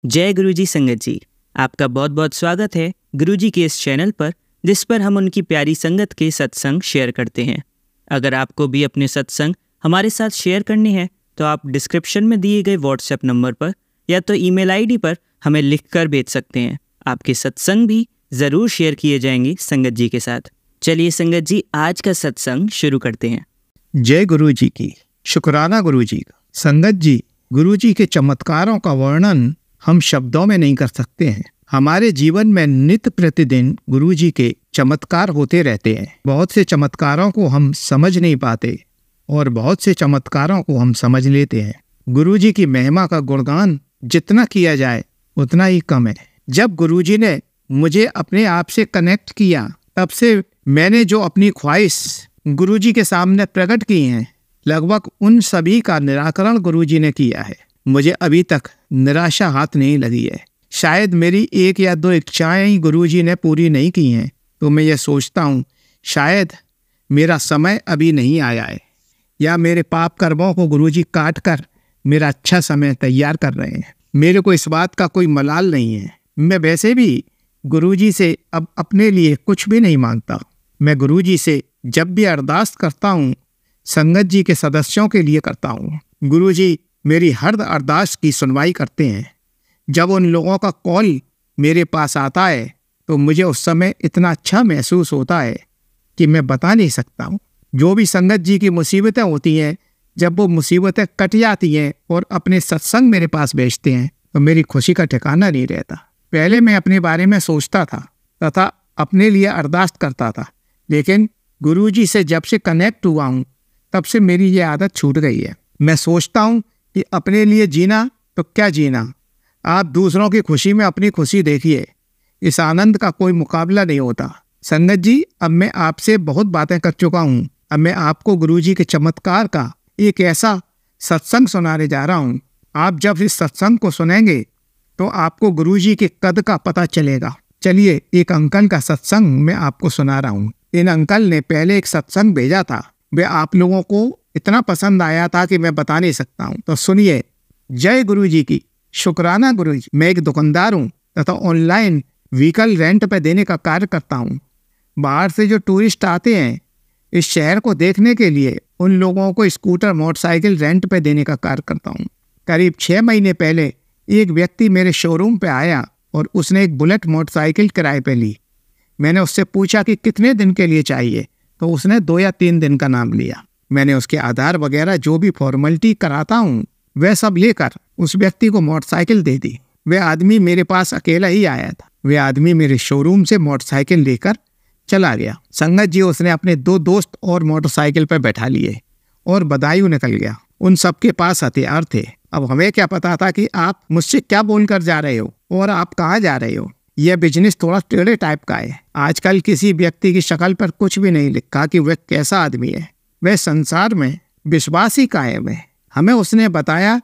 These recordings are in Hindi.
जय गुरुजी संगत जी, आपका बहुत बहुत स्वागत है गुरुजी के इस चैनल पर, जिस पर हम उनकी प्यारी संगत के सत्संग शेयर करते हैं। अगर आपको भी अपने सत्संग हमारे साथ शेयर करने हैं तो आप डिस्क्रिप्शन में दिए गए व्हाट्सएप नंबर पर या तो ईमेल आईडी पर हमें लिखकर भेज सकते हैं। आपके सत्संग भी ज़रूर शेयर किए जाएंगे संगत जी के साथ। चलिए संगत जी, आज का सत्संग शुरू करते हैं। जय गुरु जी की, शुक्राना गुरु जी का। संगत जी, गुरु जी के चमत्कारों का वर्णन हम शब्दों में नहीं कर सकते हैं। हमारे जीवन में नित्य प्रतिदिन गुरु जी के चमत्कार होते रहते हैं। बहुत से चमत्कारों को हम समझ नहीं पाते और बहुत से चमत्कारों को हम समझ लेते हैं। गुरु जी की महिमा का गुणगान जितना किया जाए उतना ही कम है। जब गुरु जी ने मुझे अपने आप से कनेक्ट किया, तब से मैंने जो अपनी ख्वाहिश गुरु जी के सामने प्रकट की हैं, लगभग उन सभी का निराकरण गुरु जी ने किया है। मुझे अभी तक निराशा हाथ नहीं लगी है। शायद मेरी एक या दो इच्छाएं ही गुरु जी ने पूरी नहीं की हैं, तो मैं ये सोचता हूँ शायद मेरा समय अभी नहीं आया है, या मेरे पाप कर्मों को गुरु जी काट कर मेरा अच्छा समय तैयार कर रहे हैं। मेरे को इस बात का कोई मलाल नहीं है। मैं वैसे भी गुरु जी से अब अपने लिए कुछ भी नहीं मांगता। मैं गुरु जी से जब भी अरदास करता हूँ, संगत जी के सदस्यों के लिए करता हूँ। गुरु जी मेरी हर अरदास की सुनवाई करते हैं। जब उन लोगों का कॉल मेरे पास आता है तो मुझे उस समय इतना अच्छा महसूस होता है कि मैं बता नहीं सकता हूँ। जो भी संगत जी की मुसीबतें होती हैं, जब वो मुसीबतें कट जाती हैं और अपने सत्संग मेरे पास भेजते हैं, तो मेरी खुशी का ठिकाना नहीं रहता। पहले मैं अपने बारे में सोचता था तथा अपने लिए अरदास करता था, लेकिन गुरु जी से जब से कनेक्ट हुआ हूँ, तब से मेरी ये आदत छूट गई है। मैं सोचता हूँ कि अपने लिए जीना तो क्या जीना, आप दूसरों की खुशी में अपनी खुशी देखिए। इस आनंद का कोई मुकाबला नहीं होता। संगत जी, अब मैं आपसे बहुत बातें कर चुका हूँ। अब मैं आपको गुरु जी के चमत्कार का एक ऐसा सत्संग सुनाने जा रहा हूँ। आप जब इस सत्संग को सुनेंगे तो आपको गुरु जी के कद का पता चलेगा। चलिए, एक अंकल का सत्संग मैं आपको सुना रहा हूँ। इन अंकल ने पहले एक सत्संग भेजा था, वे आप लोगों को इतना पसंद आया था कि मैं बता नहीं सकता हूँ। तो सुनिए। जय गुरु जी की, शुक्राना गुरु जी। मैं एक दुकानदार हूँ तथा ऑनलाइन व्हीकल रेंट पे देने का कार्य करता हूँ। बाहर से जो टूरिस्ट आते हैं इस शहर को देखने के लिए, उन लोगों को स्कूटर मोटरसाइकिल रेंट पे देने का कार्य करता हूँ। करीब 6 महीने पहले एक व्यक्ति मेरे शोरूम पे आया और उसने एक बुलेट मोटरसाइकिल किराए पे ली। मैंने उससे पूछा कि कितने दिन के लिए चाहिए, तो उसने 2 या 3 दिन का नाम लिया। मैंने उसके आधार वगैरह जो भी फॉर्मेलिटी कराता हूँ वह सब लेकर उस व्यक्ति को मोटरसाइकिल दे दी। वह आदमी मेरे पास अकेला ही आया था। वह आदमी मेरे शोरूम से मोटरसाइकिल लेकर चला गया। संगत जी, उसने अपने 2 दोस्त और मोटरसाइकिल पर बैठा लिए और बदायूं निकल गया। उन सबके पास हथियार थे। अब हमें क्या पता था कि आप मुझसे क्या बोलकर जा रहे हो और आप कहाँ जा रहे हो। यह बिजनेस थोड़ा टेढ़े टाइप का है। आजकल किसी व्यक्ति की शक्ल पर कुछ भी नहीं लिखा कि वह कैसा आदमी है। वह संसार में विश्वास ही कायम है। हमें उसने बताया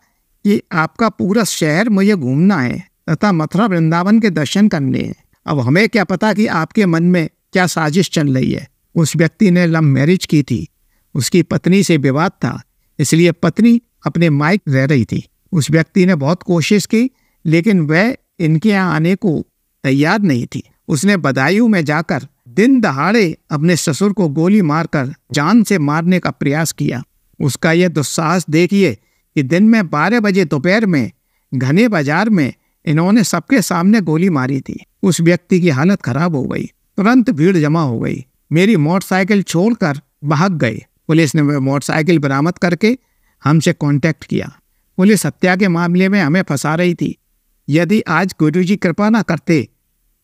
कि आपका पूरा शहर मुझे घूमना है तथा मथुरा वृंदावन के दर्शन करने हैं। अब हमें क्या पता कि आपके मन में क्या साजिश चल रही है। उस व्यक्ति ने लव मैरिज की थी। उसकी पत्नी से विवाद था, इसलिए पत्नी अपने मायके रह रही थी। उस व्यक्ति ने बहुत कोशिश की, लेकिन वह इनके यहाँ आने को तैयार नहीं थी। उसने बदायूं में जाकर दिन दहाड़े अपने ससुर को गोली मारकर जान से मारने का प्रयास किया। उसका यह दुस्साहस देखिए कि दिन में 12 बजे दोपहर में घने बाजार में इन्होंने सबके सामने गोली मारी थी। उस व्यक्ति की हालत खराब हो गई। तुरंत भीड़ जमा हो गई। मेरी मोटरसाइकिल छोड़कर भाग गए। पुलिस ने वह मोटरसाइकिल बरामद करके हमसे कांटेक्ट किया। पुलिस हत्या के मामले में हमें फंसा रही थी। यदि आज गुरुजी कृपा न करते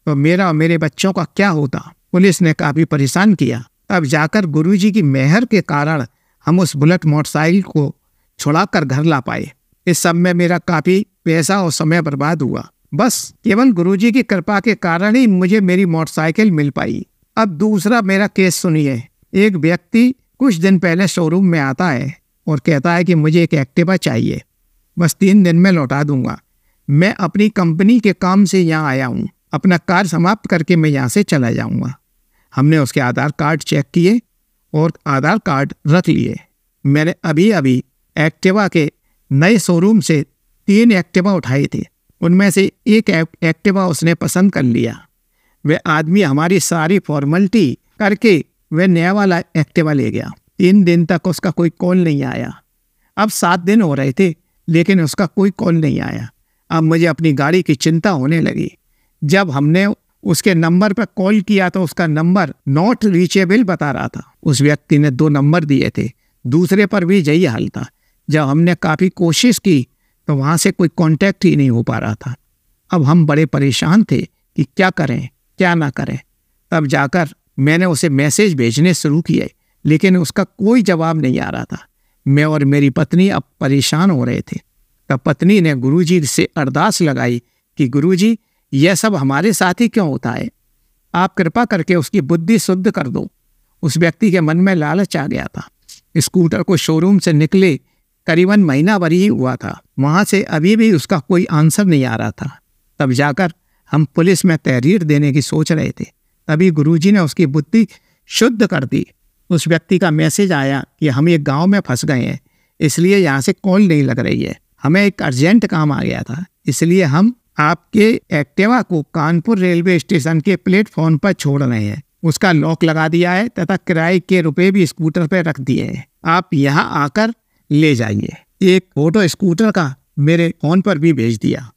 तो मेरा और मेरे बच्चों का क्या होता। पुलिस ने काफ़ी परेशान किया। तब जाकर गुरुजी की मेहर के कारण हम उस बुलेट मोटरसाइकिल को छुड़ाकर घर ला पाए। इस सब में मेरा काफ़ी पैसा और समय बर्बाद हुआ। बस केवल गुरुजी की कृपा के कारण ही मुझे मेरी मोटरसाइकिल मिल पाई। अब दूसरा मेरा केस सुनिए। एक व्यक्ति कुछ दिन पहले शोरूम में आता है और कहता है कि मुझे एक एक्टिवा चाहिए, बस 3 दिन में लौटा दूंगा। मैं अपनी कंपनी के काम से यहाँ आया हूँ, अपना कार्य समाप्त करके मैं यहाँ से चला जाऊँगा। हमने उसके आधार कार्ड चेक किए और आधार कार्ड रख लिए। मैंने अभी अभी एक्टिवा के नए शोरूम से 3 एक्टिवा उठाई थी। उनमें से एक एक्टिवा उसने पसंद कर लिया। वह आदमी हमारी सारी फॉर्मेलिटी करके वह नया वाला एक्टिवा ले गया। 3 दिन तक उसका कोई कॉल नहीं आया। अब 7 दिन हो रहे थे लेकिन उसका कोई कॉल नहीं आया। अब मुझे अपनी गाड़ी की चिंता होने लगी। जब हमने उसके नंबर पर कॉल किया तो उसका नंबर नॉट रीचेबल बता रहा था। उस व्यक्ति ने 2 नंबर दिए थे, दूसरे पर भी यही हाल था। जब हमने काफ़ी कोशिश की तो वहाँ से कोई कांटेक्ट ही नहीं हो पा रहा था। अब हम बड़े परेशान थे कि क्या करें क्या ना करें। तब जाकर मैंने उसे मैसेज भेजने शुरू किए लेकिन उसका कोई जवाब नहीं आ रहा था। मैं और मेरी पत्नी अब परेशान हो रहे थे। तब पत्नी ने गुरुजी से अरदास लगाई कि गुरुजी, यह सब हमारे साथ ही क्यों होता है? आप कृपा करके उसकी बुद्धि शुद्ध कर दो। उस व्यक्ति के मन में लालच आ गया था। स्कूटर को शोरूम से निकले करीबन महीना भर ही हुआ था। वहाँ से अभी भी उसका कोई आंसर नहीं आ रहा था। तब जाकर हम पुलिस में तहरीर देने की सोच रहे थे। तभी गुरुजी ने उसकी बुद्धि शुद्ध कर दी। उस व्यक्ति का मैसेज आया कि हम एक गांव में फंस गए हैं, इसलिए यहाँ से कॉल नहीं लग रही है। हमें एक अर्जेंट काम आ गया था, इसलिए हम आपके एक्टिवा को कानपुर रेलवे स्टेशन के प्लेटफॉर्म पर छोड़ रहे हैं। उसका लॉक लगा दिया है तथा किराए के रुपए भी स्कूटर पर रख दिए हैं। आप यहाँ आकर ले जाइए। एक फोटो स्कूटर का मेरे फोन पर भी भेज दिया।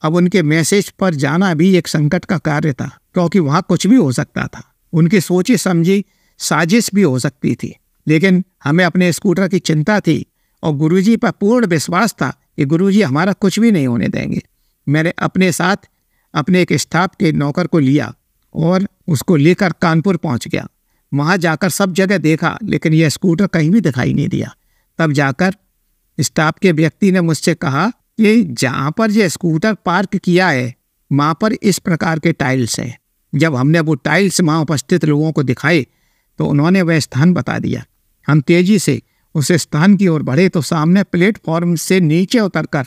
अब उनके मैसेज पर जाना भी एक संकट का कार्य था, क्योंकि वहाँ कुछ भी हो सकता था। उनकी सोची समझी साजिश भी हो सकती थी, लेकिन हमें अपने स्कूटर की चिंता थी और गुरुजी पर पूर्ण विश्वास था कि गुरुजी हमारा कुछ भी नहीं होने देंगे। मैंने अपने साथ अपने एक स्टाफ के नौकर को लिया और उसको लेकर कानपुर पहुंच गया। वहां जाकर सब जगह देखा लेकिन यह स्कूटर कहीं भी दिखाई नहीं दिया। तब जाकर स्टाफ के व्यक्ति ने मुझसे कहा कि जहाँ पर यह स्कूटर पार्क किया है वहाँ पर इस प्रकार के टाइल्स हैं। जब हमने वो टाइल्स वहाँ उपस्थित लोगों को दिखाए तो उन्होंने वह स्थान बता दिया। हम तेजी से उस स्थान की ओर बढ़े तो सामने प्लेटफॉर्म से नीचे उतरकर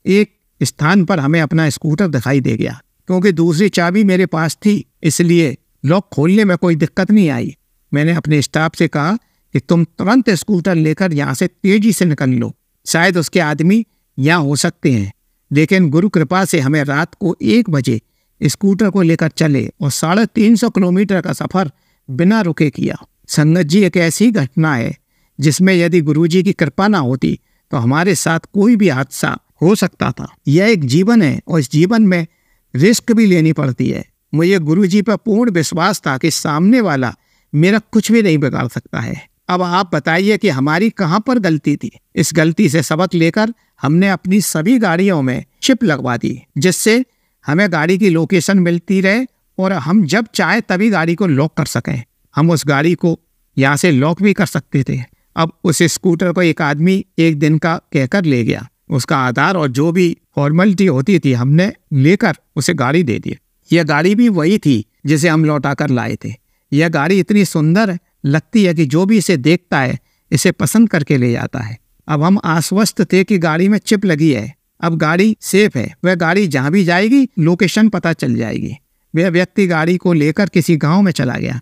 एक स्थान पर हमें अपना स्कूटर दिखाई दे गया। क्योंकि दूसरी चाबी मेरे पास थी इसलिए लॉक खोलने में कोई दिक्कत नहीं आई। मैंने अपने स्टाफ से कहा कि तुम तुरंत स्कूटर लेकर यहाँ से तेजी से निकल लो, शायद उसके आदमी यहाँ हो सकते हैं। लेकिन गुरु कृपा से हमें रात को 1 बजे स्कूटर को लेकर चले और 350 किलोमीटर का सफर बिना रुके किया। संगत जी, एक ऐसी घटना है जिसमें यदि गुरुजी की कृपा ना होती तो हमारे साथ कोई भी हादसा हो सकता था। यह एक जीवन है और इस जीवन में रिस्क भी लेनी पड़ती है। मुझे गुरुजी पर पूर्ण विश्वास था कि सामने वाला मेरा कुछ भी नहीं बिगाड़ सकता है। अब आप बताइए कि हमारी कहाँ पर गलती थी। इस गलती से सबक लेकर हमने अपनी सभी गाड़ियों में चिप लगवा दी, जिससे हमें गाड़ी की लोकेशन मिलती रहे और हम जब चाहे तभी गाड़ी को लॉक कर सकें। हम उस गाड़ी को यहाँ से लॉक भी कर सकते थे। अब उस स्कूटर को एक आदमी 1 दिन का कहकर ले गया। उसका आधार और जो भी फॉर्मेलिटी होती थी हमने लेकर उसे गाड़ी दे दी। यह गाड़ी भी वही थी जिसे हम लौटा कर लाए थे। यह गाड़ी इतनी सुंदर लगती है कि जो भी इसे देखता है इसे पसंद करके ले जाता है। अब हम आश्वस्त थे कि गाड़ी में चिप लगी है, अब गाड़ी सेफ है। वह गाड़ी जहाँ भी जाएगी लोकेशन पता चल जाएगी। वह व्यक्ति गाड़ी को लेकर किसी गांव में चला गया।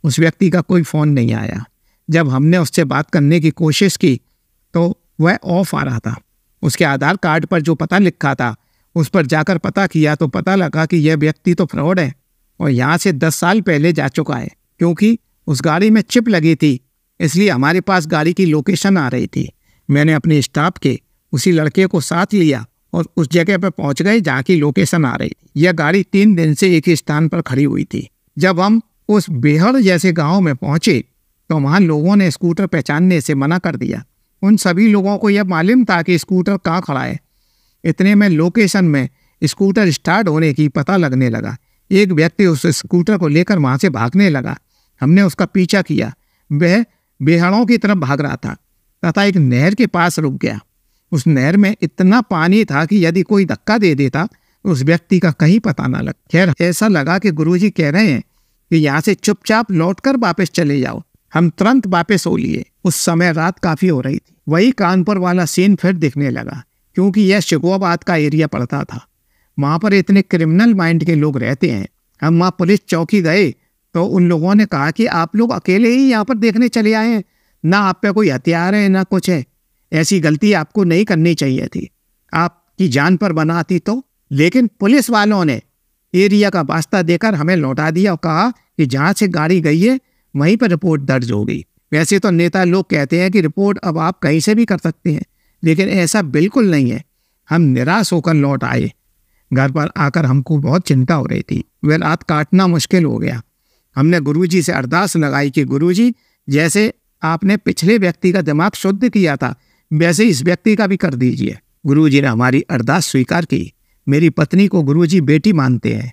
उस व्यक्ति का कोई फ़ोन नहीं आया। जब हमने उससे बात करने की कोशिश की तो वह ऑफ आ रहा था। उसके आधार कार्ड पर जो पता लिखा था उस पर जाकर पता किया तो पता लगा कि यह व्यक्ति तो फ्रॉड है और यहाँ से 10 साल पहले जा चुका है। क्योंकि उस गाड़ी में चिप लगी थी इसलिए हमारे पास गाड़ी की लोकेशन आ रही थी। मैंने अपने स्टाफ के उसी लड़के को साथ लिया और उस जगह पर पहुंच गए जहाँ की लोकेशन आ रही थी। यह गाड़ी 3 दिन से एक ही स्थान पर खड़ी हुई थी। जब हम उस बेहड़ जैसे गांव में पहुंचे तो वहाँ लोगों ने स्कूटर पहचानने से मना कर दिया। उन सभी लोगों को यह मालूम था कि स्कूटर कहाँ खड़ा है। इतने में लोकेशन में स्कूटर स्टार्ट होने की पता लगने लगा। एक व्यक्ति उस स्कूटर को लेकर वहाँ से भागने लगा। हमने उसका पीछा किया। वह बेहड़ों की तरफ भाग रहा था तथा एक नहर के पास रुक गया। उस नहर में इतना पानी था कि यदि कोई धक्का दे देता तो उस व्यक्ति का कहीं पता ना लग। खैर, ऐसा लगा कि गुरुजी कह रहे हैं कि यहाँ से चुपचाप लौटकर वापस चले जाओ। हम तुरंत वापस हो लिए। उस समय रात काफ़ी हो रही थी। वही कानपुर वाला सीन फिर दिखने लगा, क्योंकि यह शिकोहाबाद का एरिया पड़ता था। वहाँ पर इतने क्रिमिनल माइंड के लोग रहते हैं। हम वहाँ पुलिस चौकी गए तो उन लोगों ने कहा कि आप लोग अकेले ही यहाँ पर देखने चले आए हैं, ना आप पे कोई हथियार है ना कुछ है। ऐसी गलती आपको नहीं करनी चाहिए थी। आपकी जान पर बना आती तो लेकिन पुलिस वालों ने एरिया का वास्ता देकर हमें लौटा दिया और कहा कि जहाँ से गाड़ी गई है वहीं पर रिपोर्ट दर्ज हो गई। वैसे तो नेता लोग कहते हैं कि रिपोर्ट अब आप कहीं से भी कर सकते हैं, लेकिन ऐसा बिल्कुल नहीं है। हम निराश होकर लौट आए। घर पर आकर हमको बहुत चिंता हो रही थी। वह रात काटना मुश्किल हो गया। हमने गुरुजी से अरदास लगाई कि गुरुजी, जैसे आपने पिछले व्यक्ति का दिमाग शुद्ध किया था वैसे इस व्यक्ति का भी कर दीजिए। गुरुजी ने हमारी अरदास स्वीकार की। मेरी पत्नी को गुरुजी बेटी मानते हैं।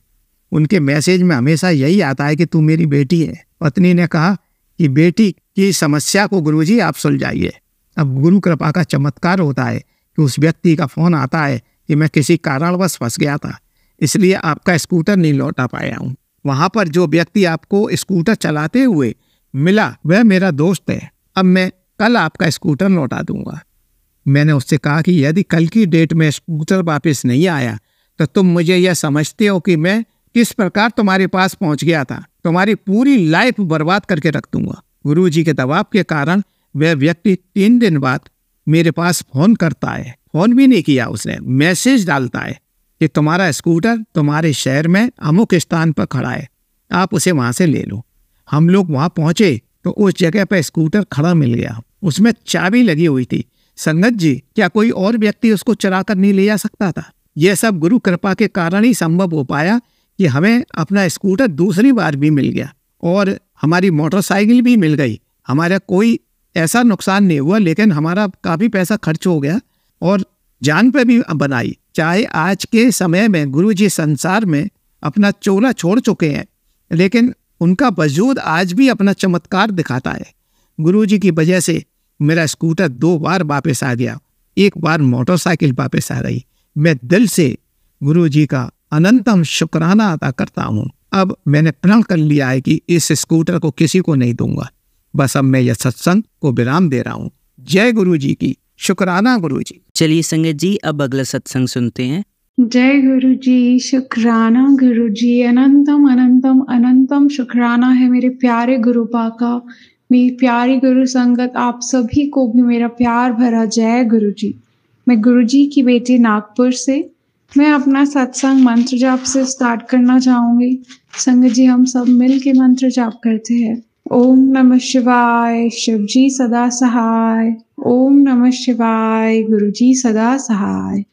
उनके मैसेज में हमेशा यही आता है कि तू मेरी बेटी है। पत्नी ने कहा कि बेटी की समस्या को गुरुजी आप सुलझाइए। अब गुरु कृपा का चमत्कार होता है कि उस व्यक्ति का फोन आता है कि मैं किसी कारणवश फंस गया था, इसलिए आपका स्कूटर नहीं लौटा पाया हूँ। वहाँ पर जो व्यक्ति आपको स्कूटर चलाते हुए मिला वह मेरा दोस्त है। अब मैं कल आपका स्कूटर लौटा दूंगा। मैंने उससे कहा कि यदि कल की डेट में स्कूटर वापस नहीं आया तो तुम मुझे यह समझते हो कि मैं किस प्रकार तुम्हारे पास पहुंच गया था। तुम्हारी पूरी लाइफ बर्बाद करके रख दूंगा। गुरुजी के दबाव के कारण वह व्यक्ति 3 दिन बाद मेरे पास फोन करता है। फोन भी नहीं किया उसने, मैसेज डालता है कि तुम्हारा स्कूटर तुम्हारे शहर में अमुक स्थान पर खड़ा है, आप उसे वहां से ले लो। हम लोग वहां पहुंचे तो उस जगह पर स्कूटर खड़ा मिल गया। उसमें चाबी लगी हुई थी। संगत जी, क्या कोई और व्यक्ति उसको चरा कर नहीं ले जा सकता था? यह सब गुरु कृपा के कारण ही संभव हो पाया कि हमें अपना स्कूटर दूसरी बार भी मिल गया और हमारी मोटरसाइकिल भी मिल गई। हमारा कोई ऐसा नुकसान नहीं हुआ, लेकिन हमारा काफ़ी पैसा खर्च हो गया और जान पे भी बनाई। चाहे आज के समय में गुरुजी संसार में अपना चोला छोड़ चुके हैं, लेकिन उनका वजूद आज भी अपना चमत्कार दिखाता है। गुरुजी की वजह से मेरा स्कूटर 2 बार वापस आ गया, 1 बार मोटरसाइकिल वापस आ गई। मैं दिल से गुरुजी का अनंतम शुक्राना अदा करता हूँ। अब मैंने प्रण कर लिया है कि इस स्कूटर को किसी को नहीं दूंगा। बस अब मैं यह सत्संग को विराम दे रहा हूँ। जय गुरुजी की। शुक्राना गुरुजी। चलिए संगत जी, अब अगला सत्संग सुनते हैं। जय गुरुजी, शुक्राना गुरुजी, अनंतम अनंतम अनंतम शुक्राना है मेरे प्यारे गुरुपा का। मेरी प्यारी गुरु संगत, आप सभी को भी मेरा प्यार भरा जय गुरुजी। मैं गुरुजी की बेटी नागपुर से। मैं अपना सत्संग मंत्र जाप से स्टार्ट करना चाहूंगी। संगत जी, हम सब मिल के मंत्र जाप करते हैं। ओम नमः शिवाय, शिव जी सदा सहाय। ओम नमः शिवाय, गुरुजी सदा सहाय।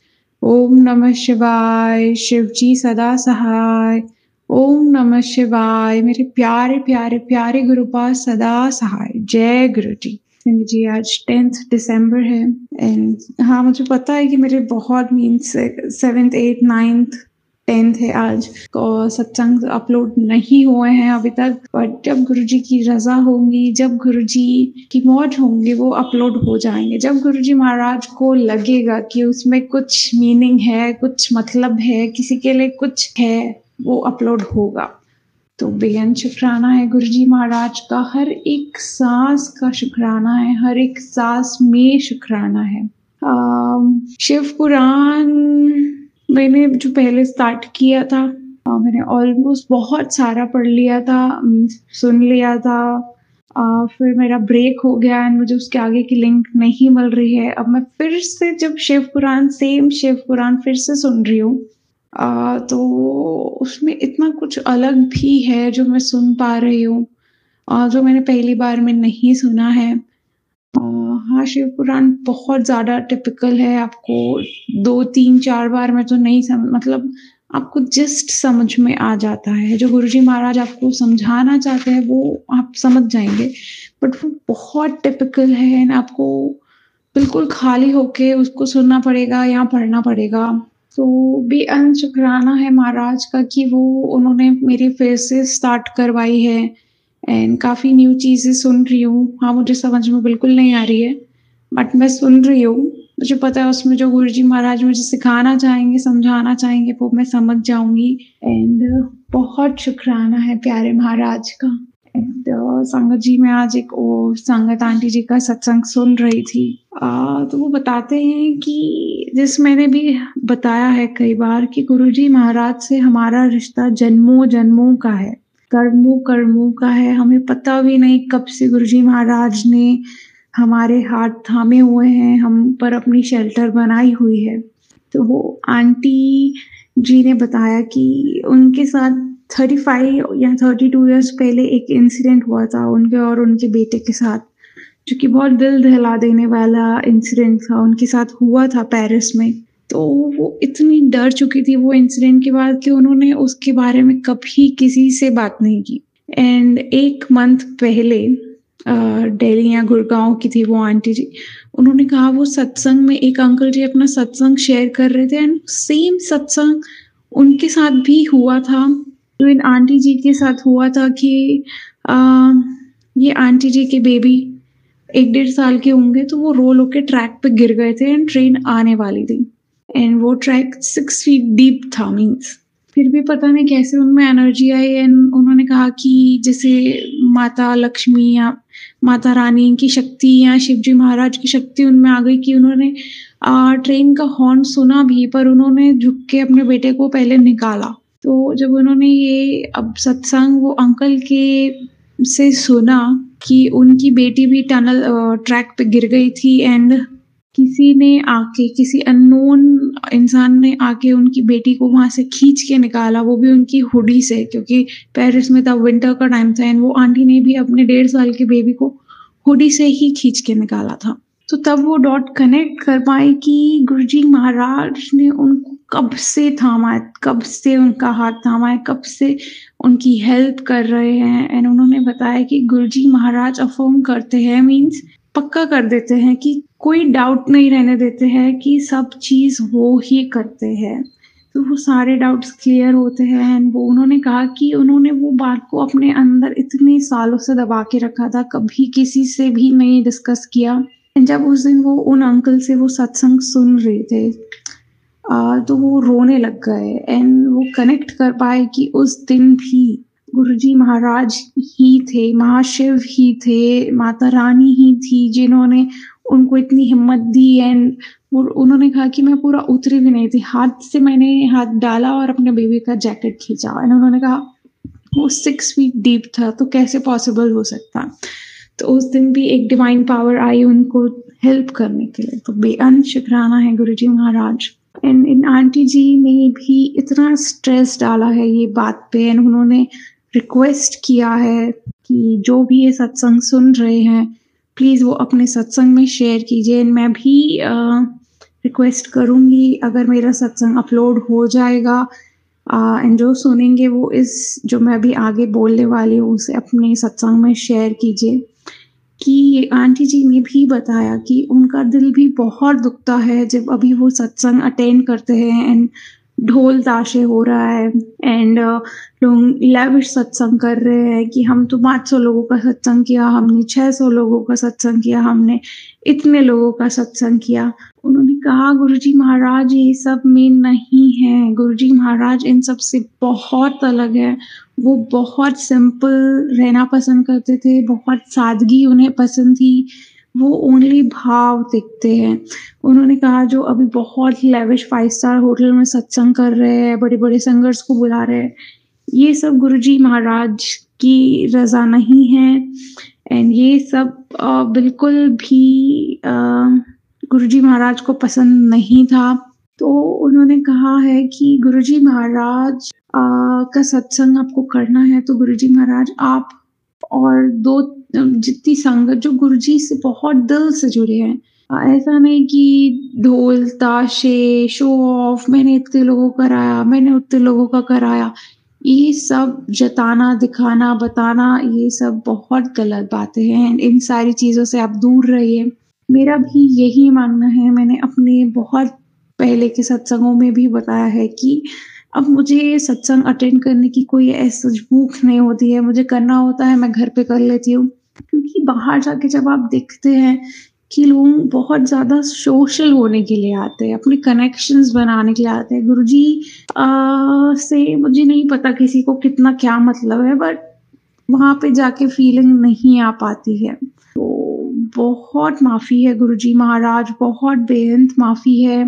ओम नमः शिवाय, शिव जी सदा सहाय। ओम नमः शिवाय, मेरे प्यारे प्यारे प्यारे गुरुपास सदा सहाय। जय गुरुजी। सिंह जी, आज 10th दिसंबर है एंड हाँ, मुझे पता है कि मेरे बहुत means 7th 8th 9th 10th है आज, और सत्संग अपलोड नहीं हुए हैं अभी तक। बट जब गुरुजी की रजा होंगी, जब गुरुजी की मौज होंगी, वो अपलोड हो जाएंगे। जब गुरुजी महाराज को लगेगा कि उसमें कुछ मीनिंग है, कुछ मतलब है, किसी के लिए कुछ है, वो अपलोड होगा। तो बेअंत शुक्राना है गुरुजी महाराज का। हर एक सांस का शुक्राना है, हर एक सांस में शुक्राना है। शिव पुराण मैंने जो पहले स्टार्ट किया था, मैंने ऑलमोस्ट बहुत सारा पढ़ लिया था, सुन लिया था। फिर मेरा ब्रेक हो गया एंड मुझे उसके आगे की लिंक नहीं मिल रही है। अब मैं फिर से जब शिव पुराण, सेम शिव पुराण फिर से सुन रही हूँ, तो उसमें इतना कुछ अलग भी है जो मैं सुन पा रही हूँ, जो मैंने पहली बार में नहीं सुना है। हाँ, शिव पुराण बहुत ज़्यादा टिपिकल है। आपको 2 3 4 बार में तो नहीं मतलब आपको जस्ट समझ में आ जाता है। जो गुरुजी महाराज आपको समझाना चाहते हैं वो आप समझ जाएंगे, बट वो बहुत टिपिकल है एंड आपको बिल्कुल खाली होके उसको सुनना पड़ेगा या पढ़ना पड़ेगा। तो बेअंत शुक्राना है महाराज का कि वो उन्होंने मेरी फिर से स्टार्ट करवाई है एंड काफ़ी न्यू चीज़ें सुन रही हूँ। हाँ, मुझे समझ में बिल्कुल नहीं आ रही है, बट मैं सुन रही हूँ। मुझे पता है उसमें जो गुरुजी महाराज मुझे सिखाना चाहेंगे, समझाना चाहेंगे, वो मैं समझ जाऊंगी। एंड बहुत शुक्राना है प्यारे महाराज का। एंड संगत जी, मैं आज एक और संगत आंटी जी का सत्संग सुन रही थी। तो वो बताते हैं कि जिस मैंने भी बताया है कई बार कि गुरुजी महाराज से हमारा रिश्ता जन्मों जन्मों का है, कर्मों कर्मों का है। हमें पता भी नहीं कब से गुरुजी महाराज ने हमारे हाथ थामे हुए हैं, हम पर अपनी शेल्टर बनाई हुई है। तो वो आंटी जी ने बताया कि उनके साथ 35 या 32 इयर्स पहले एक इंसिडेंट हुआ था उनके और उनके बेटे के साथ, जो कि बहुत दिल दहला देने वाला इंसिडेंट था। उनके साथ हुआ था पेरिस में। तो वो इतनी डर चुकी थी वो इंसिडेंट के बाद कि उन्होंने उसके बारे में कभी किसी से बात नहीं की। एंड 1 मंथ पहले दिल्ली या गुड़गांव की थी वो आंटी जी। उन्होंने कहा वो सत्संग में एक अंकल जी अपना सत्संग शेयर कर रहे थे एंड सेम सत्संग उनके साथ भी हुआ था, जो इन आंटी जी के साथ हुआ था कि ये आंटी जी के बेबी 1-1.5 साल के होंगे, तो वो रोल होके ट्रैक पे गिर गए थे एंड ट्रेन आने वाली थी एंड वो ट्रैक 6 फीट डीप था। मीन्स फिर भी पता नहीं कैसे उनमें एनर्जी आई एंड उन्होंने कहा कि जैसे माता लक्ष्मी या माता रानी की शक्ति या शिवजी महाराज की शक्ति उनमें आ गई कि उन्होंने ट्रेन का हॉर्न सुना भी, पर उन्होंने झुक के अपने बेटे को पहले निकाला। तो जब उन्होंने ये अब सत्संग वो अंकल के से सुना कि उनकी बेटी भी टनल ट्रैक पे गिर गई थी एंड किसी ने आके, किसी अननोन इंसान ने आके उनकी बेटी को वहां से खींच के निकाला, वो भी उनकी हुडी से, क्योंकि पेरिस में तब विंटर का टाइम था एंड वो आंटी ने भी अपने 1.5 साल के बेबी को हुडी से ही खींच के निकाला था। तो तब वो डॉट कनेक्ट कर पाए कि गुरुजी महाराज ने उनको कब से थामा है, कब से उनका हाथ थामा है, कब से उनकी हेल्प कर रहे हैं। एंड उन्होंने बताया कि गुरुजी महाराज अफर्म करते हैं, मीन्स पक्का कर देते हैं कि कोई डाउट नहीं रहने देते हैं कि सब चीज़ वो ही करते हैं। तो वो सारे डाउट्स क्लियर होते हैं एंड वो उन्होंने कहा कि उन्होंने वो बात को अपने अंदर इतने सालों से दबा के रखा था, कभी किसी से भी नहीं डिस्कस किया। जब उस दिन वो उन अंकल से वो सत्संग सुन रहे थे तो वो रोने लग गए एंड वो कनेक्ट कर पाए कि उस दिन भी गुरुजी महाराज ही थे, महाशिव ही थे, माता रानी ही थी जिन्होंने उनको इतनी हिम्मत दी। एंड उन्होंने कहा कि मैं पूरा उतरी भी नहीं थी, हाथ से मैंने हाथ डाला और अपने बेबी का जैकेट खींचा एंड उन्होंने कहा वो 6 फीट डीप था, तो कैसे पॉसिबल हो सकता। तो उस दिन भी एक डिवाइन पावर आई उनको हेल्प करने के लिए। तो बेअंत शुक्राना है गुरुजी महाराज। एंड इन आंटी जी ने भी इतना स्ट्रेस डाला है ये बात पे एंड उन्होंने रिक्वेस्ट किया है कि जो भी ये सत्संग सुन रहे हैं प्लीज़ वो अपने सत्संग में शेयर कीजिए। एंड मैं भी रिक्वेस्ट करूँगी अगर मेरा सत्संग अपलोड हो जाएगा एंड जो सुनेंगे वो इस जो मैं अभी आगे बोलने वाली हूँ उसे अपने सत्संग में शेयर कीजिए। कि आंटी जी ने भी बताया कि उनका दिल भी बहुत दुखता है जब अभी वो सत्संग अटेंड करते हैं एंड ढोल ताशे हो रहा है एंड लोग लेविश सत्संग कर रहे हैं कि हम तो 500 लोगों का सत्संग किया, हमने 600 लोगों का सत्संग किया, हमने इतने लोगों का सत्संग किया। उन्होंने कहा गुरुजी महाराज ये सब में नहीं है, गुरुजी महाराज इन सब से बहुत अलग है। वो बहुत सिंपल रहना पसंद करते थे, बहुत सादगी उन्हें पसंद थी, वो ओनली भाव देखते हैं। उन्होंने कहा जो अभी बहुत लेविश 5 स्टार होटल में सत्संग कर रहे हैं, बड़े बड़े सिंगर्स को बुला रहे हैं, ये सब गुरुजी महाराज की रजा नहीं है एंड ये सब बिल्कुल भी गुरुजी महाराज को पसंद नहीं था। तो उन्होंने कहा है कि गुरुजी महाराज का सत्संग आपको करना है तो गुरुजी महाराज आप और 2 जितनी संगत जो गुरुजी से बहुत दिल से जुड़े हैं, ऐसा नहीं कि ढोल ताशे शो ऑफ, मैंने इतने लोगों का कराया, मैंने उतने लोगों का कराया, ये सब जताना दिखाना बताना ये सब बहुत गलत बातें हैं। इन सारी चीज़ों से आप दूर रहिए। मेरा भी यही मानना है, मैंने अपने बहुत पहले के सत्संगों में भी बताया है कि अब मुझे सत्संग अटेंड करने की कोई ऐसा भूख नहीं होती है, मुझे करना होता है मैं घर पे कर लेती हूँ। क्योंकि बाहर जाके जब आप देखते हैं कि लोग बहुत ज़्यादा सोशल होने के लिए आते हैं, अपने कनेक्शंस बनाने के लिए आते हैं, गुरुजी से मुझे नहीं पता किसी को कितना क्या मतलब है, बट वहाँ पे जाके फीलिंग नहीं आ पाती है। तो बहुत माफ़ी है गुरुजी महाराज, बहुत बेअंत माफ़ी है।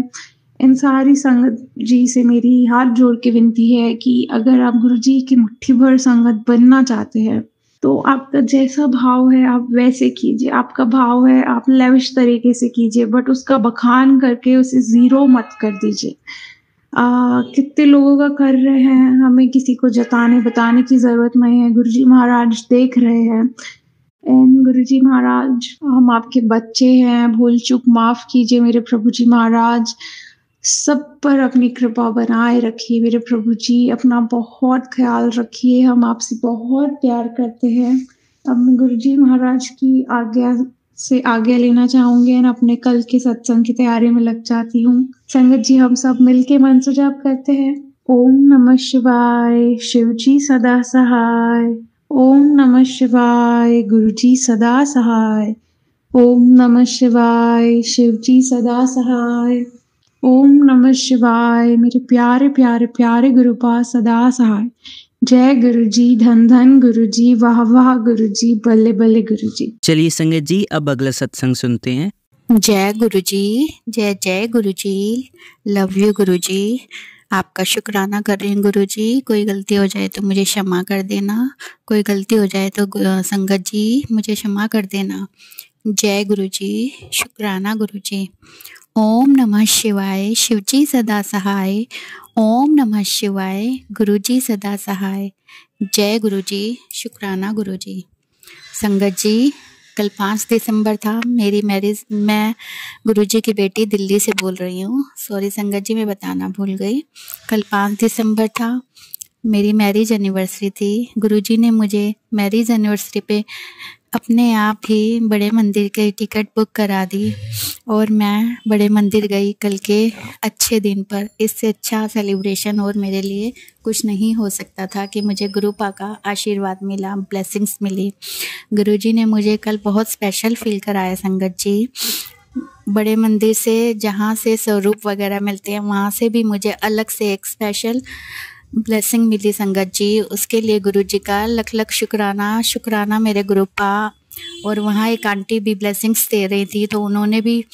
इन सारी संगत जी से मेरी हाथ जोड़ के विनती है कि अगर आप गुरुजी की मुट्ठी भर संगत बनना चाहते हैं तो आपका जैसा भाव है आप वैसे कीजिए। आपका भाव है आप लेविश तरीके से कीजिए, बट उसका बखान करके उसे ज़ीरो मत कर दीजिए। कितने लोगों का कर रहे हैं, हमें किसी को जताने बताने की ज़रूरत नहीं है। गुरुजी महाराज देख रहे हैं। एंड गुरुजी महाराज, हम आपके बच्चे हैं, भूल चूक माफ़ कीजिए मेरे प्रभु जी महाराज। सब पर अपनी कृपा बनाए रखिए मेरे प्रभु जी, अपना बहुत ख्याल रखिए। हम आपसे बहुत प्यार करते हैं। अब मैं गुरुजी महाराज की आज्ञा से आज्ञा लेना चाहूंगी और अपने कल के सत्संग की तैयारी में लग जाती हूँ। संगत जी, हम सब मिलके मंत्र जाप करते हैं। ओम नमः शिवाय, शिव जी सदा सहाय। ओम नमः शिवाय, गुरु जी सदा सहाय। ओम नमः शिवाय, शिव जी सदा सहाय। ओम नमः शिवाय, मेरे प्यारे प्यारे प्यारे गुरुपा सदा सहाय। जय गुरु जी, धन धन गुरु जी, वाह वाह गुरु जी, बल्ले बल्ले गुरु जी। चलिए संगत जी, अब अगला सत्संग सुनते हैं। जय गुरु जी, जय जय गुरु जी, लव यू गुरु जी। आपका शुक्राना कर रही हूँ गुरु जी। कोई गलती हो जाए तो मुझे क्षमा कर देना, कोई गलती हो जाए तो संगत जी मुझे क्षमा कर देना। जय गुरु जी, शुक्राना गुरु जी। ओम नमः शिवाय, शिव जी सदा सहाय। ओम नमः शिवाय, गुरु जी सदा सहाय। जय गुरु जी, शुक्राना गुरु जी। संगत जी, कल 5 दिसंबर था मेरी मैरिज। मैं गुरुजी की बेटी दिल्ली से बोल रही हूँ। सॉरी संगत जी, मैं बताना भूल गई। कल 5 दिसंबर था, मेरी मैरिज एनिवर्सरी थी। गुरुजी ने मुझे मैरिज एनिवर्सरी पे अपने आप ही बड़े मंदिर के टिकट बुक करा दी और मैं बड़े मंदिर गई कल के अच्छे दिन पर। इससे अच्छा सेलिब्रेशन और मेरे लिए कुछ नहीं हो सकता था कि मुझे गुरुपा का आशीर्वाद मिला, ब्लेसिंग्स मिली। गुरुजी ने मुझे कल बहुत स्पेशल फील कराया संगत जी। बड़े मंदिर से जहाँ से स्वरूप वगैरह मिलते हैं वहाँ से भी मुझे अलग से एक स्पेशल ब्लेसिंग मिली संगत जी। उसके लिए गुरुजी का लख लख शुक्राना। शुक्राना मेरे गुरुपा। और वहाँ एक आंटी भी ब्लेसिंग्स दे रही थी, तो उन्होंने भी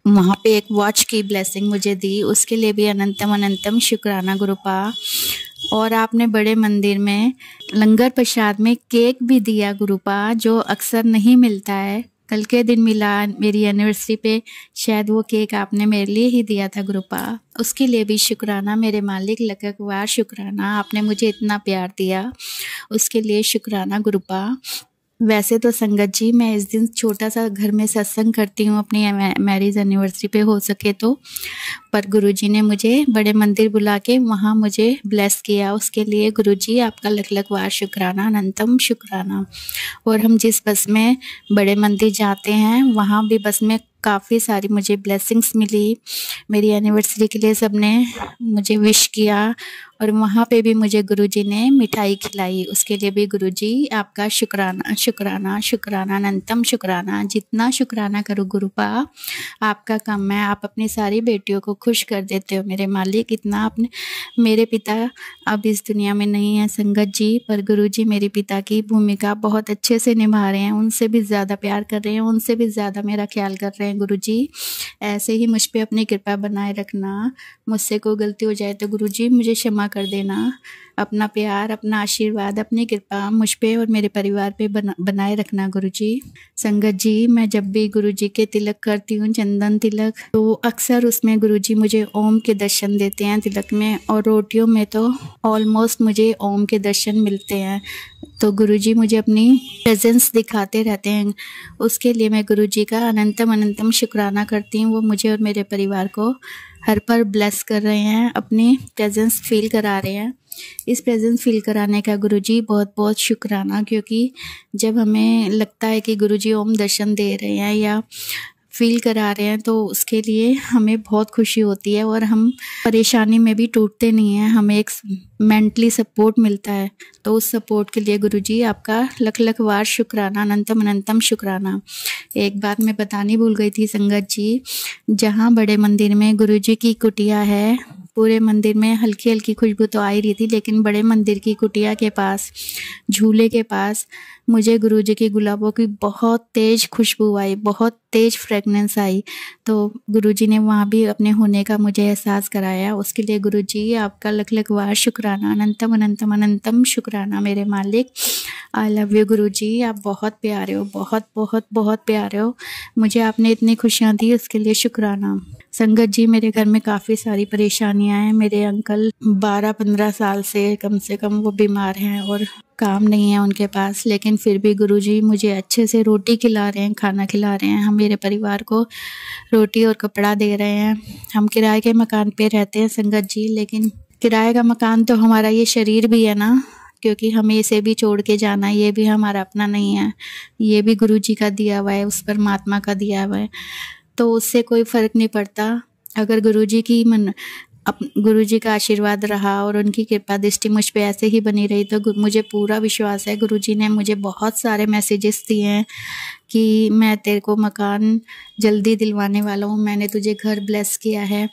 वहाँ पे एक वॉच की ब्लेसिंग मुझे दी, उसके लिए भी अनंतम अनंतम शुक्राना गुरुपा। और आपने बड़े मंदिर में लंगर प्रसाद में केक भी दिया गुरुपा, जो अक्सर नहीं मिलता है। कल के दिन मिला मेरी एनिवर्सरी पे, शायद वो केक आपने मेरे लिए ही दिया था गुरुपा। उसके लिए भी शुक्राना मेरे मालिक, लखकवार शुक्राना। आपने मुझे इतना प्यार दिया, उसके लिए शुक्राना गुरुपा। वैसे तो संगत जी मैं इस दिन छोटा सा घर में सत्संग करती हूँ अपनी मैरिज एनिवर्सरी पे हो सके तो, पर गुरुजी ने मुझे बड़े मंदिर बुला के वहाँ मुझे ब्लेस किया। उसके लिए गुरुजी आपका लख लख वार शुक्राना, अनंतम शुक्राना। और हम जिस बस में बड़े मंदिर जाते हैं वहाँ भी बस में काफ़ी सारी मुझे ब्लेसिंग्स मिली। मेरी एनिवर्सरी के लिए सबने मुझे विश किया और वहाँ पे भी मुझे गुरुजी ने मिठाई खिलाई। उसके लिए भी गुरुजी आपका शुक्राना शुक्राना शुक्राना, अनंतम शुक्राना। जितना शुक्राना करो गुरुपा आपका कम है। आप अपनी सारी बेटियों को खुश कर देते हो मेरे मालिक। इतना आपने, मेरे पिता अब इस दुनिया में नहीं है संगत जी, पर गुरुजी मेरे पिता की भूमिका बहुत अच्छे से निभा रहे हैं। उनसे भी ज़्यादा प्यार कर रहे हैं, उनसे भी ज़्यादा मेरा ख्याल कर रहे हैं गुरुजी। ऐसे ही मुझ पे अपनी कृपा बनाए रखना। मुझसे कोई गलती हो जाए तो गुरुजी मुझे क्षमा कर देना। अपना प्यार, अपना आशीर्वाद, अपनी कृपा मुझ पे और मेरे परिवार पे बनाए रखना गुरुजी। संगत जी, मैं जब भी गुरुजी के तिलक करती हूँ, चंदन तिलक, तो अक्सर उसमें गुरुजी मुझे ओम के दर्शन देते हैं तिलक में, और रोटियों में तो ऑलमोस्ट मुझे ओम के दर्शन मिलते हैं। तो गुरुजी मुझे अपनी प्रेजेंस दिखाते रहते हैं। उसके लिए मैं गुरुजी का अनंतम अनंतम शुक्राना करती हूँ। वो मुझे और मेरे परिवार को हर पर ब्लेस कर रहे हैं, अपनी प्रेजेंस फील करा रहे हैं। इस प्रेजेंस फील कराने का गुरुजी बहुत बहुत शुक्राना, क्योंकि जब हमें लगता है कि गुरुजी ओम दर्शन दे रहे हैं या फील करा रहे हैं तो उसके लिए हमें बहुत खुशी होती है और हम परेशानी में भी टूटते नहीं हैं। हमें एक मेंटली सपोर्ट मिलता है। तो उस सपोर्ट के लिए गुरुजी आपका लख लख वार शुक्राना, अनंतम अनंतम शुक्राना। एक बात मैं बतानी भूल गई थी संगत जी, जहाँ बड़े मंदिर में गुरुजी की कुटिया है, पूरे मंदिर में हल्की हल्की खुशबू तो आ ही रही थी, लेकिन बड़े मंदिर की कुटिया के पास, झूले के पास मुझे गुरुजी की गुलाबों की बहुत तेज़ खुशबू आई, बहुत तेज़ फ्रेगनेंस आई। तो गुरुजी ने वहाँ भी अपने होने का मुझे एहसास कराया। उसके लिए गुरुजी आपका लख लख वार शुक्राना, अनंतम अनंतम अनंतम शुक्राना मेरे मालिक। आई लव यू गुरुजी, आप बहुत प्यारे हो, बहुत बहुत बहुत प्यारे हो। मुझे आपने इतनी खुशियाँ दी, उसके लिए शुक्राना। संगत जी, मेरे घर में काफ़ी सारी परेशानियाँ परेशानियां हैं। मेरे अंकल 12-15 साल से कम वो बीमार हैं और काम नहीं है उनके पास, लेकिन फिर भी गुरुजी मुझे अच्छे से रोटी खिला रहे हैं, खाना खिला रहे हैं। हम मेरे परिवार को रोटी और कपड़ा दे रहे हैं। हम किराए के मकान पे रहते हैं संगत जी, लेकिन किराए का मकान तो हमारा ये शरीर भी है ना, क्योंकि हमें इसे भी छोड़ के जाना, ये भी हमारा अपना नहीं है, ये भी गुरुजी का दिया हुआ है, उस परमात्मा का दिया हुआ है। तो उससे कोई फ़र्क नहीं पड़ता। अगर गुरुजी का आशीर्वाद रहा और उनकी कृपा दृष्टि मुझ पे ऐसे ही बनी रही, तो मुझे पूरा विश्वास है गुरुजी ने मुझे बहुत सारे मैसेजेस दिए हैं कि मैं तेरे को मकान जल्दी दिलवाने वाला हूँ, मैंने तुझे घर ब्लेस किया है,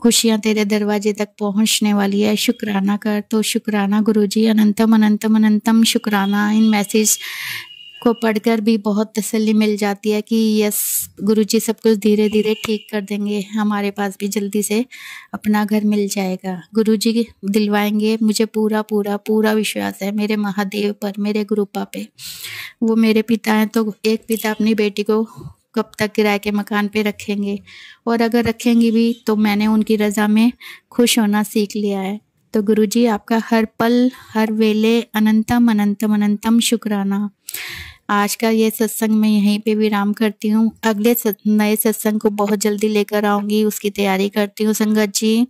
खुशियाँ तेरे दरवाजे तक पहुँचने वाली है, शुक्राना कर। तो शुक्राना गुरुजी, अनंतम अनंतम अनंतम शुक्राना। इन मैसेज को पढ़कर भी बहुत तसल्ली मिल जाती है कि यस, गुरुजी सब कुछ धीरे धीरे ठीक कर देंगे, हमारे पास भी जल्दी से अपना घर मिल जाएगा, गुरुजी दिलवाएंगे। मुझे पूरा पूरा पूरा विश्वास है मेरे महादेव पर, मेरे गुरुपा पे। वो मेरे पिता हैं, तो एक पिता अपनी बेटी को कब तक किराए के मकान पे रखेंगे, और अगर रखेंगे भी तो मैंने उनकी रज़ा में खुश होना सीख लिया है। तो गुरुजी आपका हर पल हर वेले अनंतम अनंतम अनंतम शुक्राना। आज का ये सत्संग मैं यहीं पे विराम करती हूँ। अगले नए सत्संग को बहुत जल्दी लेकर आऊँगी, उसकी तैयारी करती हूँ संगत जी।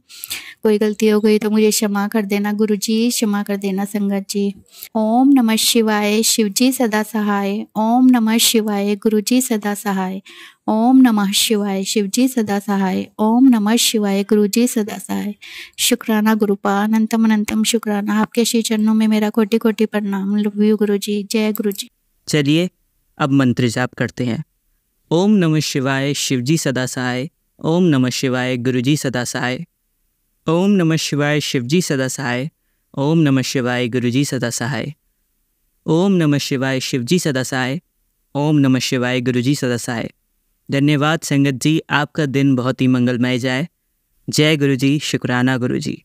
कोई गलती हो गई तो मुझे क्षमा कर देना गुरुजी, क्षमा कर देना संगत जी। ओम नमः शिवाय, शिवजी सदा सहाय। ओम नमः शिवाय, गुरुजी सदा सहाय। ओम नमः शिवाय, शिवजी सदा सहाय। ओम नमः शिवाय, गुरुजी सदा सहाय। शुक्राना गुरुपा, अनंतम अनंतम शुक्राना। आपके श्री चरणों में मेरा कोटि कोटि प्रणाम। लव यू गुरुजी, जय गुरुजी। चलिए अब मंत्र जाप करते हैं। ओम नमः शिवाय, शिवजी सदा सहाय। ओम नमः शिवाय, गुरुजी सदा सहाय। ओम नमः शिवाय, शिवजी सदा सहाय। ओम नमः शिवाय, गुरुजी सदा सहाय। ओम नमः शिवाय, शिवजी सदा सहाय। ओम नमः शिवाय, गुरुजी सदा सहाय। धन्यवाद संगत जी, आपका दिन बहुत ही मंगलमय जाए। जय गुरुजी, शुक्राना गुरुजी।